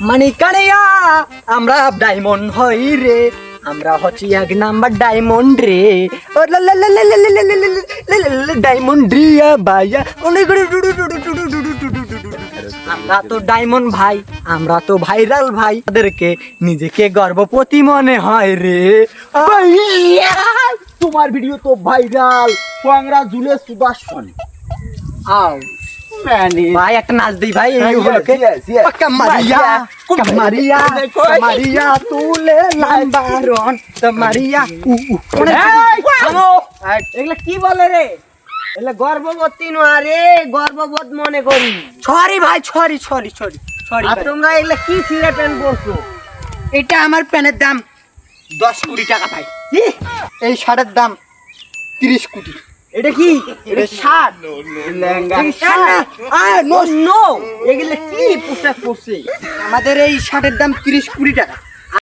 মানিকানিয়া আমরা ডায়মন্ড হই রে, আমরা হচ্ছি 1 নাম্বার ডায়মন্ড রে। ও লা লা লা লা লা লা লা লা লা লা লা ডায়মন্ড রিয়া ভাইয়া অনেক আমরা তো ডায়মন্ড ভাই, আমরা তো ভাইরাল ভাই, তাদেরকে নিজেকে গর্বপতি মনে হয় রে। ভাইয়া তোমার ভিডিও তো ভাইরাল, কংগ্রাচুলেশন সুদর্শন। আও মানে ভাই একটা নাচ দেই ভাই এই হলকে কামারিয়া কামারিয়া কামারিয়া তুলে নাম্বারন কামারিয়া থামো, এগুলা কি বলে রে? এগুলা গর্ভবতী নয় রে, গর্ভবোধ মনে করি। সরি ভাই, সরি সরি সরি সরি। আর তোমরা এগুলা কি ছিঁড়ে প্যান্ট পরছো? এটা আমার প্যানের দাম 10 কোটি টাকা ভাই। কি? এই শার্টের দাম 30 কোটি। এটা কি? এটা শার্ট লেহেঙ্গা। নো নো, এগুলা কি পোশাক পরছে? আমাদের এই শার্টের দাম 30 কোটি টাকা।